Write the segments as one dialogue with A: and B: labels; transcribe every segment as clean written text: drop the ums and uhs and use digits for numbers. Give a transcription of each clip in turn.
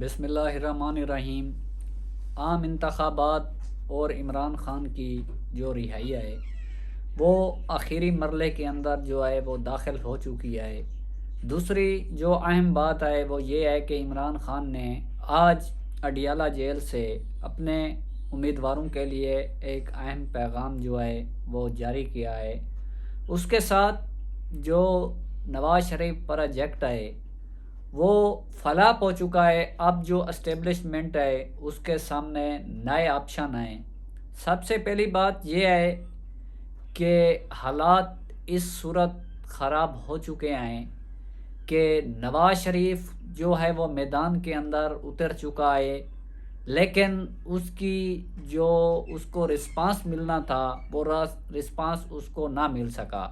A: بسم اللہ الرحمن الرحیم۔ عام انتخابات اور عمران خان کی جو رہائی ہے وہ آخری مرحلے کے اندر جو ہے وہ داخل ہو چکی ہے۔ دوسری جو اہم بات ہے وہ یہ ہے کہ عمران خان نے آج اڈیالہ جیل سے اپنے امیدواروں کے لیے ایک اہم پیغام جو ہے وہ جاری کیا ہے۔ اس کے ساتھ جو نواز شریف پروجیکٹ ہے وہ فلاپ ہو چکا ہے۔ اب جو اسٹیبلشمنٹ ہے اس کے سامنے نئے آپشن ہیں۔ سب سے پہلی بات یہ ہے کہ حالات اس صورت خراب ہو چکے ہیں کہ نواز شریف جو ہے وہ میدان کے اندر اتر چکا ہے، لیکن اس کی جو اس کو رسپانس ملنا تھا وہ رسپانس اس کو نہ مل سکا۔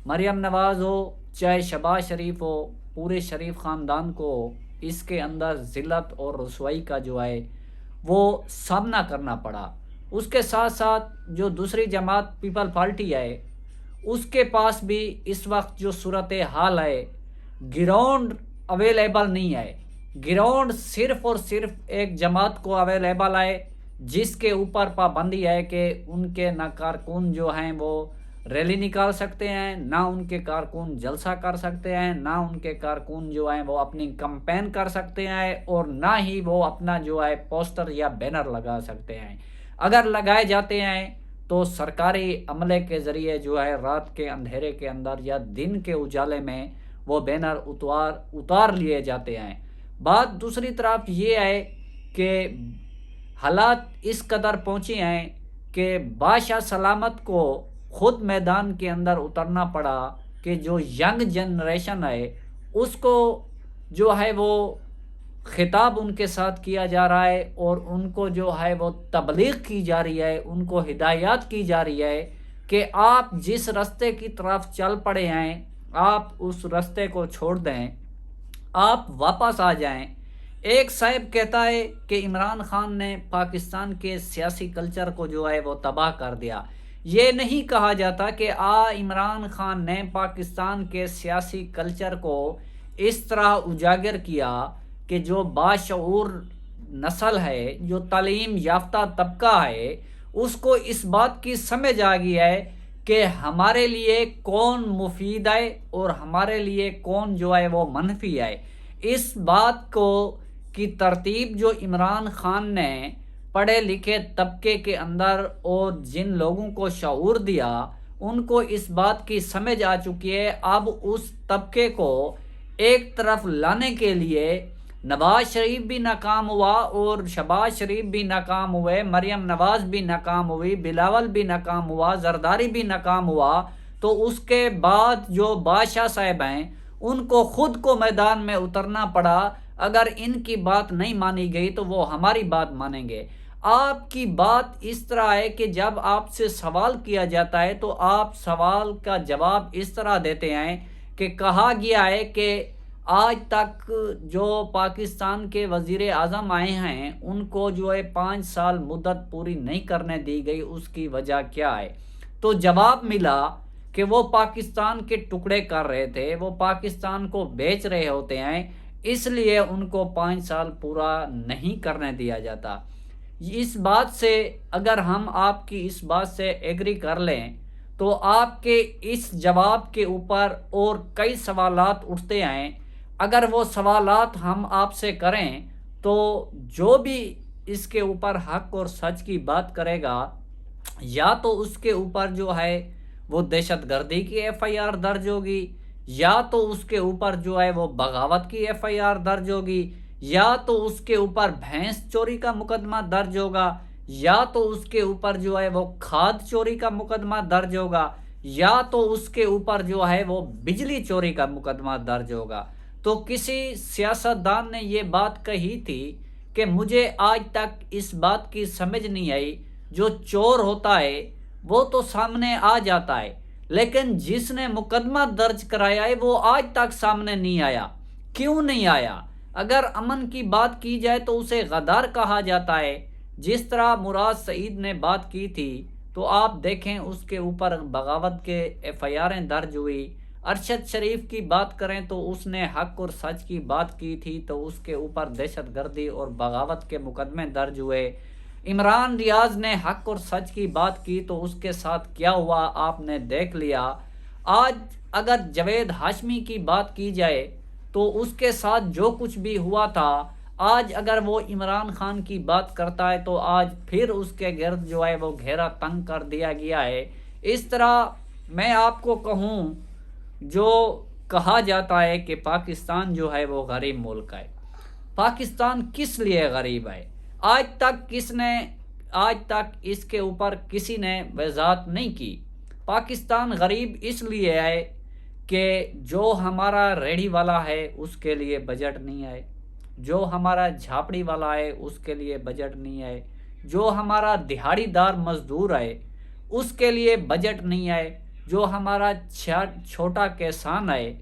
A: مریم نواز ہو چاہے شہباز شریف ہو، پورے شریف خاندان کو اس کے اندر ذلت اور رسوائی کا جو ہے وہ سامنا کرنا پڑا۔ اس کے ساتھ ساتھ جو دوسری جماعت پیپل پارٹی ہے اس کے پاس بھی اس وقت جو صورت حال ہے، گراؤنڈ اویلیبل نہیں ہے۔ گراؤنڈ صرف اور صرف ایک جماعت کو اویلیبل ہے جس کے اوپر پابندی ہے کہ ان کے نہ کارکن جو ہیں وہ ریلی نکال سکتے ہیں، نہ ان کے کارکن جلسہ کر سکتے ہیں، نہ ان کے کارکن جو ہیں وہ اپنی کمپین کر سکتے ہیں، اور نہ ہی وہ اپنا جو ہے پوسٹر یا بینر لگا سکتے ہیں۔ اگر لگائے جاتے ہیں تو سرکاری عملے کے ذریعے جو ہے رات کے اندھیرے کے اندر یا دن کے اجالے میں وہ بینر اتار لیے جاتے ہیں۔ بات دوسری طرف یہ ہے کہ حالات اس قدر پہنچے ہیں کہ بادشاہ سلامت کو خود میدان کے اندر اترنا پڑا کہ جو ینگ جنریشن ہے اس کو جو ہے وہ خطاب ان کے ساتھ کیا جا رہا ہے، اور ان کو جو ہے وہ تبلیغ کی جا رہی ہے، ان کو ہدایات کی جا رہی ہے کہ آپ جس راستے کی طرف چل پڑے ہیں آپ اس راستے کو چھوڑ دیں، آپ واپس آ جائیں۔ ایک صاحب کہتا ہے کہ عمران خان نے پاکستان کے سیاسی کلچر کو جو ہے وہ تباہ کر دیا۔ یہ نہیں کہا جاتا کہ عمران خان نے پاکستان کے سیاسی کلچر کو اس طرح اجاگر کیا کہ جو باشعور نسل ہے، جو تعلیم یافتہ طبقہ ہے، اس کو اس بات کی سمجھ آ گئی ہے کہ ہمارے لیے کون مفید ہے اور ہمارے لیے کون جو ہے وہ منفی ہے۔ اس بات کو کی ترتیب جو عمران خان نے پڑھے لکھے طبقے کے اندر اور جن لوگوں کو شعور دیا ان کو اس بات کی سمجھ آ چکی ہے۔ اب اس طبقے کو ایک طرف لانے کے لیے نواز شریف بھی ناکام ہوا اور شہباز شریف بھی ناکام ہوئے، مریم نواز بھی ناکام ہوئی، بلاول بھی ناکام ہوا، زرداری بھی ناکام ہوا، تو اس کے بعد جو بادشاہ صاحب ہیں ان کو خود کو میدان میں اترنا پڑا۔ اگر ان کی بات نہیں مانی گئی تو وہ ہماری بات مانیں گے۔ آپ کی بات اس طرح ہے کہ جب آپ سے سوال کیا جاتا ہے تو آپ سوال کا جواب اس طرح دیتے ہیں کہ کہا گیا ہے کہ آج تک جو پاکستان کے وزیر اعظم آئے ہیں ان کو جو ہے 5 سال مدت پوری نہیں کرنے دی گئی، اس کی وجہ کیا ہے؟ تو جواب ملا کہ وہ پاکستان کے ٹکڑے کر رہے تھے، وہ پاکستان کو بیچ رہے ہوتے ہیں، اس لیے ان کو 5 سال پورا نہیں کرنے دیا جاتا۔ اس بات سے اگر ہم آپ کی اس بات سے ایگری کر لیں تو آپ کے اس جواب کے اوپر اور کئی سوالات اٹھتے ہیں۔ اگر وہ سوالات ہم آپ سے کریں تو جو بھی اس کے اوپر حق اور سچ کی بات کرے گا، یا تو اس کے اوپر جو ہے وہ دہشت گردی کی ایف آئی آر درج ہوگی، یا تو اس کے اوپر جو ہے وہ بغاوت کی ایف آئی آر درج ہوگی، یا تو اس کے اوپر بھینس چوری کا مقدمہ درج ہوگا، یا تو اس کے اوپر جو ہے وہ کھاد چوری کا مقدمہ درج ہوگا، یا تو اس کے اوپر جو ہے وہ بجلی چوری کا مقدمہ درج ہوگا۔ تو کسی سیاستدان نے یہ بات کہی تھی کہ مجھے آج تک اس بات کی سمجھ نہیں آئی، جو چور ہوتا ہے وہ تو سامنے آ جاتا ہے لیکن جس نے مقدمہ درج کرایا ہے وہ آج تک سامنے نہیں آیا۔ کیوں نہیں آیا؟ اگر امن کی بات کی جائے تو اسے غدار کہا جاتا ہے۔ جس طرح مراد سعید نے بات کی تھی تو آپ دیکھیں اس کے اوپر بغاوت کے ایف آئی آریں درج ہوئی، ارشد شریف کی بات کریں تو اس نے حق اور سچ کی بات کی تھی تو اس کے اوپر دہشت گردی اور بغاوت کے مقدمے درج ہوئے۔ عمران ریاض نے حق اور سچ کی بات کی تو اس کے ساتھ کیا ہوا آپ نے دیکھ لیا۔ آج اگر جاوید ہاشمی کی بات کی جائے تو اس کے ساتھ جو کچھ بھی ہوا تھا، آج اگر وہ عمران خان کی بات کرتا ہے تو آج پھر اس کے گرد جو ہے وہ گھیرا تنگ کر دیا گیا ہے۔ اس طرح میں آپ کو کہوں، جو کہا جاتا ہے کہ پاکستان جو ہے وہ غریب ملک ہے، پاکستان کس لیے غریب ہے؟ آج تک اس کے اوپر کسی نے وضاحت نہیں کی۔ پاکستان غریب اس لیے ہے کہ جو ہمارا ریڑھی والا ہے اس کے لیے بجٹ نہیں ہے، جو ہمارا جھاپڑی والا ہے اس کے لیے بجٹ نہیں ہے، جو ہمارا دہاڑی دار مزدور ہے اس کے لیے بجٹ نہیں ہے، جو ہمارا چھوٹا کسان ہے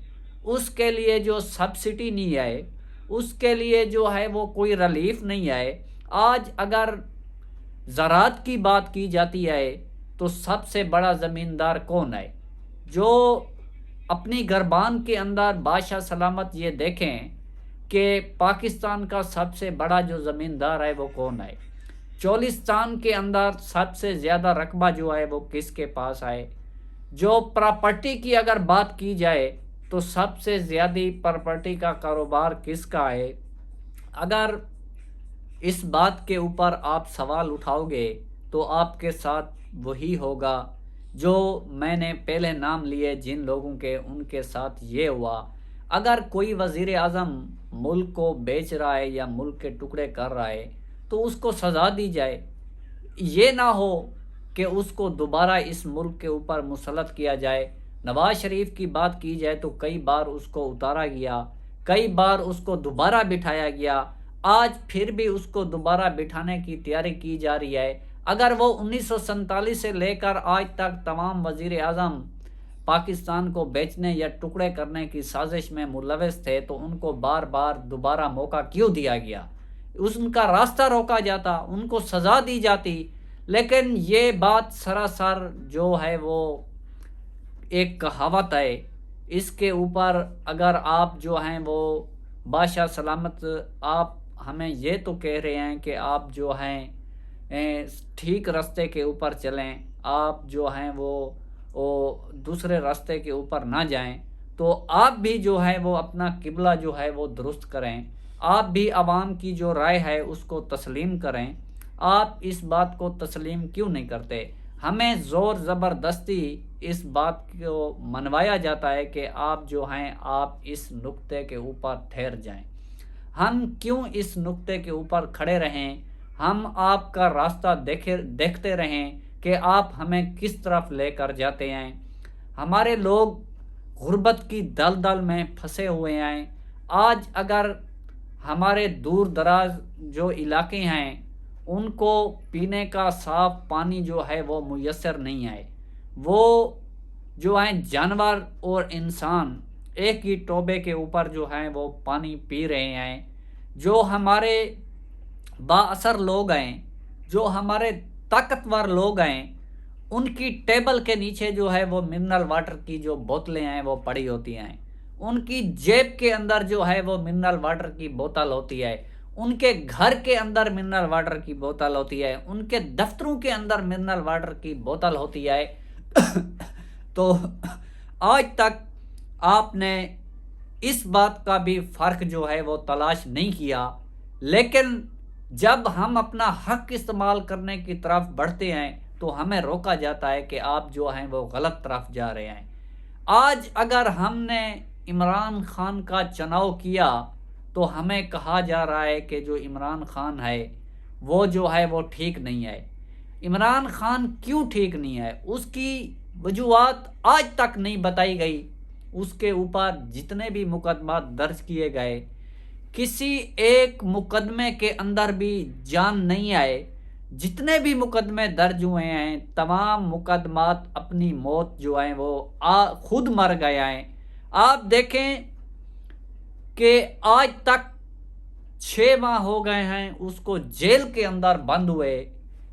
A: اس کے لیے جو سبسڈی نہیں ہے، اس کے لیے جو ہے وہ کوئی ریلیف نہیں ہے۔ آج اگر زراعت کی بات کی جاتی ہے تو سب سے بڑا زمیندار کون ہے؟ جو اپنی گربان کے اندر بادشاہ سلامت یہ دیکھیں کہ پاکستان کا سب سے بڑا جو زمیندار ہے وہ کون ہے؟ چولستان کے اندر سب سے زیادہ رقبہ جو ہے وہ کس کے پاس ہے؟ جو پراپرٹی کی اگر بات کی جائے تو سب سے زیادہ پراپرٹی کا کاروبار کس کا ہے؟ اگر اس بات کے اوپر آپ سوال اٹھاؤ گے تو آپ کے ساتھ وہی ہوگا جو میں نے پہلے نام لیے جن لوگوں کے، ان کے ساتھ یہ ہوا۔ اگر کوئی وزیر اعظم ملک کو بیچ رہا ہے یا ملک کے ٹکڑے کر رہا ہے تو اس کو سزا دی جائے، یہ نہ ہو کہ اس کو دوبارہ اس ملک کے اوپر مسلط کیا جائے۔ نواز شریف کی بات کی جائے تو کئی بار اس کو اتارا گیا، کئی بار اس کو دوبارہ بٹھایا گیا، آج پھر بھی اس کو دوبارہ بٹھانے کی تیاری کی جا رہی ہے۔ اگر وہ 1947 سے لے کر آج تک تمام وزیر اعظم پاکستان کو بیچنے یا ٹکڑے کرنے کی سازش میں ملوث تھے تو ان کو بار بار دوبارہ موقع کیوں دیا گیا؟ ان کا راستہ روکا جاتا، ان کو سزا دی جاتی۔ لیکن یہ بات سراسر جو ہے وہ ایک کہاوت ہے، اس کے اوپر اگر آپ جو ہیں وہ بادشاہ سلامت، آپ ہمیں یہ تو کہہ رہے ہیں کہ آپ جو ہیں ٹھیک راستے کے اوپر چلیں، آپ جو ہیں وہ دوسرے راستے کے اوپر نہ جائیں، تو آپ بھی جو ہے وہ اپنا قبلہ جو ہے وہ درست کریں، آپ بھی عوام کی جو رائے ہے اس کو تسلیم کریں۔ آپ اس بات کو تسلیم کیوں نہیں کرتے؟ ہمیں زور زبردستی اس بات کو منوایا جاتا ہے کہ آپ جو ہیں آپ اس نقطے کے اوپر ٹھہر جائیں۔ ہم کیوں اس نقطے کے اوپر کھڑے رہیں؟ ہم آپ کا راستہ دیکھتے رہیں کہ آپ ہمیں کس طرف لے کر جاتے ہیں۔ ہمارے لوگ غربت کی دلدل میں پھنسے ہوئے ہیں۔ آج اگر ہمارے دور دراز جو علاقے ہیں ان کو پینے کا صاف پانی جو ہے وہ میسر نہیں ہے، وہ جو ہیں جانور اور انسان ایک ہی ٹوبے کے اوپر جو ہیں وہ پانی پی رہے ہیں۔ جو ہمارے با اثر لوگ ہیں، جو ہمارے طاقتور لوگ ہیں، ان کی ٹیبل کے نیچے جو ہے وہ منرل واٹر کی جو بوتلیں ہیں وہ پڑی ہوتی ہیں، ان کی جیب کے اندر جو ہے وہ منرل واٹر کی بوتل ہوتی ہے، ان کے گھر کے اندر منرل واٹر کی بوتل ہوتی ہے، ان کے دفتروں کے اندر منرل واٹر کی بوتل ہوتی ہے۔ تو آج تک آپ نے اس بات کا بھی فرق جو ہے وہ تلاش نہیں کیا، لیکن جب ہم اپنا حق استعمال کرنے کی طرف بڑھتے ہیں تو ہمیں روکا جاتا ہے کہ آپ جو ہیں وہ غلط طرف جا رہے ہیں۔ آج اگر ہم نے عمران خان کا چناؤ کیا تو ہمیں کہا جا رہا ہے کہ جو عمران خان ہے وہ جو ہے وہ ٹھیک نہیں ہے۔ عمران خان کیوں ٹھیک نہیں ہے؟ اس کی وجوہات آج تک نہیں بتائی گئی۔ اس کے اوپر جتنے بھی مقدمات درج کیے گئے، کسی ایک مقدمے کے اندر بھی جان نہیں آئے۔ جتنے بھی مقدمے درج ہوئے ہیں تمام مقدمات اپنی موت جو ہیں وہ خود مر گئے ہیں۔ آپ دیکھیں کہ آج تک 6 ماہ ہو گئے ہیں اس کو جیل کے اندر بند ہوئے،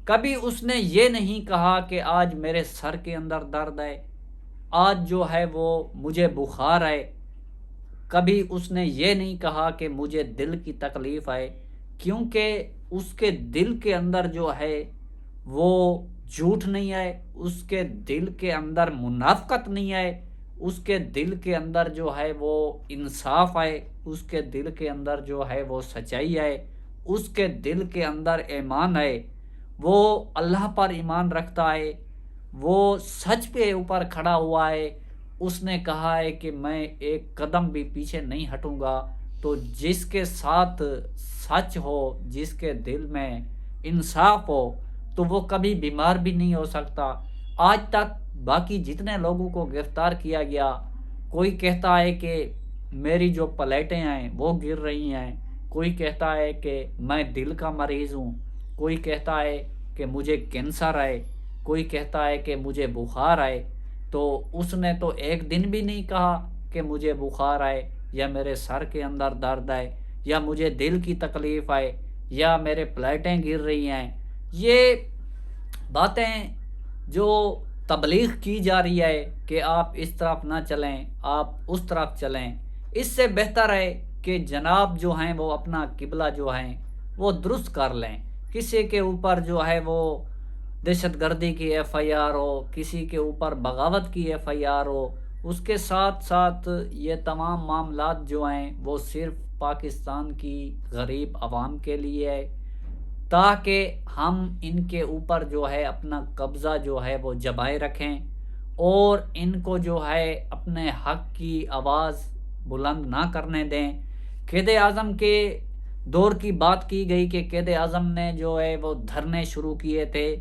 A: کبھی اس نے یہ نہیں کہا کہ آج میرے سر کے اندر درد ہے، آج جو ہے وہ مجھے بخار ہے، کبھی اس نے یہ نہیں کہا کہ مجھے دل کی تکلیف ہے، کیونکہ اس کے دل کے اندر جو ہے وہ جھوٹ نہیں ہے، اس کے دل کے اندر منافقت نہیں ہے، اس کے دل کے اندر جو ہے وہ انصاف ہے، اس کے دل کے اندر جو ہے وہ سچائی ہے، اس کے دل کے اندر ایمان ہے، وہ اللہ پر ایمان رکھتا ہے، وہ سچ پہ اوپر کھڑا ہوا ہے۔ اس نے کہا ہے کہ میں ایک قدم بھی پیچھے نہیں ہٹوں گا۔ تو جس کے ساتھ سچ ہو، جس کے دل میں انصاف ہو، تو وہ کبھی بیمار بھی نہیں ہو سکتا۔ آج تک باقی جتنے لوگوں کو گرفتار کیا گیا، کوئی کہتا ہے کہ میری جو پلیٹیں ہیں وہ گر رہی ہیں، کوئی کہتا ہے کہ میں دل کا مریض ہوں، کوئی کہتا ہے کہ مجھے کینسر ہے، کوئی کہتا ہے کہ مجھے بخار ہے۔ تو اس نے تو ایک دن بھی نہیں کہا کہ مجھے بخار ہے، یا میرے سر کے اندر درد ہے، یا مجھے دل کی تکلیف ہے، یا میرے پلیٹیں گر رہی ہیں۔ یہ باتیں جو تبلیغ کی جا رہی ہے کہ آپ اس طرف نہ چلیں، آپ اس طرف چلیں، اس سے بہتر ہے کہ جناب جو ہیں وہ اپنا قبلہ جو ہیں وہ درست کر لیں۔ کسی کے اوپر جو ہے وہ دہشت گردی کی ایف آئی آر ہو، کسی کے اوپر بغاوت کی ایف آئی آر ہو، اس کے ساتھ ساتھ یہ تمام معاملات جو ہیں وہ صرف پاکستان کی غریب عوام کے لیے ہے، تاکہ ہم ان کے اوپر جو ہے اپنا قبضہ جو ہے وہ جمائے رکھیں، اور ان کو جو ہے اپنے حق کی آواز بلند نہ کرنے دیں۔ قائد اعظم کے دور کی بات کی گئی کہ قائد اعظم نے جو ہے وہ دھرنے شروع کیے تھے،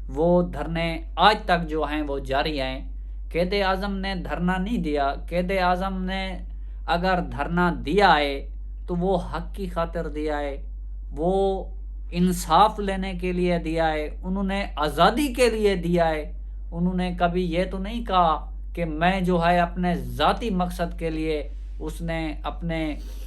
A: وہ دھرنے آج تک جو ہیں وہ جاری ہیں۔ قائد اعظم نے دھرنا نہیں دیا، قائد اعظم نے اگر دھرنا دیا ہے تو وہ حق کی خاطر دیا ہے، وہ انصاف لینے کے لیے دیا ہے، انہوں نے آزادی کے لیے دیا ہے۔ انہوں نے کبھی یہ تو نہیں کہا کہ میں جو ہے اپنے ذاتی مقصد کے لیے، اس نے اپنے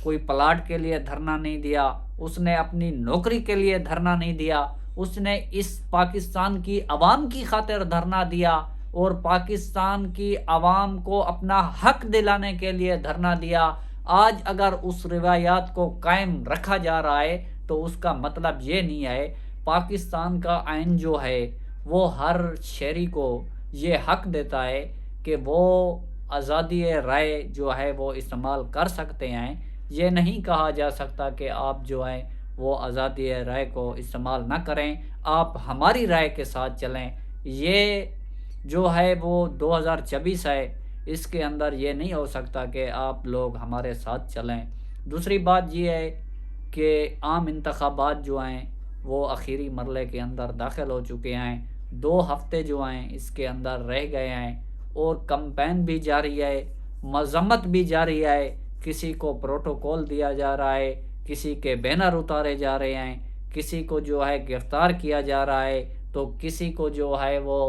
A: کوئی پلاٹ کے لیے دھرنا نہیں دیا، اس نے اپنی نوکری کے لیے دھرنا نہیں دیا، اس نے اس پاکستان کی عوام کی خاطر دھرنا دیا، اور پاکستان کی عوام کو اپنا حق دلانے کے لیے دھرنا دیا۔ آج اگر اس روایات کو قائم رکھا جا رہا ہے تو اس کا مطلب یہ نہیں ہے۔ پاکستان کا آئین جو ہے وہ ہر شہری کو یہ حق دیتا ہے کہ وہ آزادی رائے جو ہے وہ استعمال کر سکتے ہیں۔ یہ نہیں کہا جا سکتا کہ آپ جو ہے وہ آزادی رائے کو استعمال نہ کریں، آپ ہماری رائے کے ساتھ چلیں۔ یہ جو ہے وہ 2024 ہے، اس کے اندر یہ نہیں ہو سکتا کہ آپ لوگ ہمارے ساتھ چلیں۔ دوسری بات یہ ہے کہ عام انتخابات جو ہیں وہ اخیری مرحلے کے اندر داخل ہو چکے ہیں، 2 ہفتے جو ہیں اس کے اندر رہ گئے ہیں، اور کمپین بھی جاری ہے، مذمت بھی جاری ہے، کسی کو پروٹوکول دیا جا رہا ہے، کسی کے بینر اتارے جا رہے ہیں، کسی کو جو ہے گرفتار کیا جا رہا ہے، تو کسی کو جو ہے وہ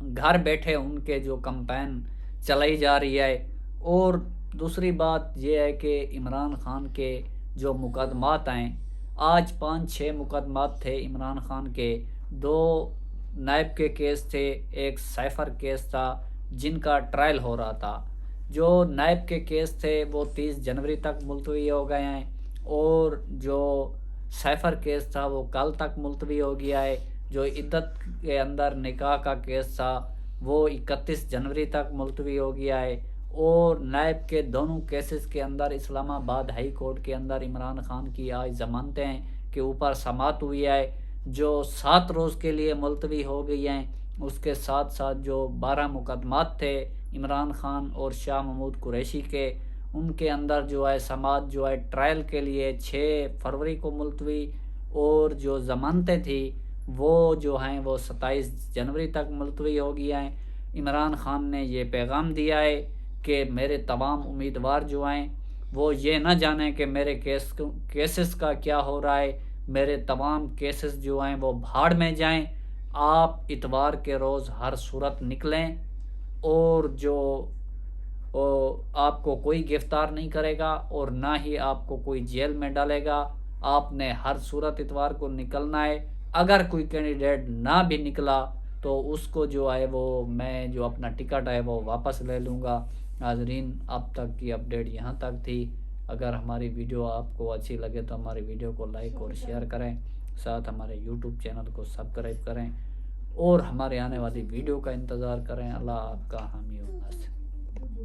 A: گھر بیٹھے ان کے جو کمپین چلائی جا رہی ہے۔ اور دوسری بات یہ ہے کہ عمران خان کے جو مقدمات ہیں، آج 5-6 مقدمات تھے عمران خان کے، 2 نیب کے کیس تھے، ایک سائفر کیس تھا جن کا ٹرائل ہو رہا تھا۔ جو نیب کے کیس تھے وہ 30 جنوری تک ملتوی ہو گئے ہیں، اور جو سائفر کیس تھا وہ کل تک ملتوی ہو گیا ہے۔ جو عدت کے اندر نکاح کا کیس تھا وہ 31 جنوری تک ملتوی ہو گیا ہے، اور نیب کے دونوں کیسز کے اندر اسلام آباد ہائی کورٹ کے اندر عمران خان کی آج ضمانتیں کے اوپر سماعت ہوئی ہے، جو 7 روز کے لیے ملتوی ہو گئی ہیں۔ اس کے ساتھ ساتھ جو 12 مقدمات تھے عمران خان اور شاہ محمود قریشی کے، ان کے اندر جو ہے سماعت جو ہے ٹرائل کے لیے 6 فروری کو ملتوی، اور جو ضمانتیں تھیں وہ جو ہیں وہ 27 جنوری تک ملتوی ہو گیا ہیں۔ عمران خان نے یہ پیغام دیا ہے کہ میرے تمام امیدوار جو ہیں وہ یہ نہ جانیں کہ میرے کیسز کا کیا ہو رہا ہے، میرے تمام کیسز جو ہیں وہ بھاڑ میں جائیں، آپ اتوار کے روز ہر صورت نکلیں، اور جو آپ کو کوئی گرفتار نہیں کرے گا اور نہ ہی آپ کو کوئی جیل میں ڈالے گا۔ آپ نے ہر صورت اتوار کو نکلنا ہے۔ اگر کوئی کینڈیڈیٹ نہ بھی نکلا تو اس کو جو ہے وہ میں جو اپنا ٹکٹ ہے وہ واپس لے لوں گا۔ ناظرین، اب تک کی اپڈیٹ یہاں تک تھی۔ اگر ہماری ویڈیو آپ کو اچھی لگے تو ہماری ویڈیو کو لائک اور شیئر کریں، ساتھ ہمارے یوٹیوب چینل کو سبسکرائب کریں اور ہمارے آنے والی ویڈیو کا انتظار کریں۔ اللہ آپ کا حامی و ناصر۔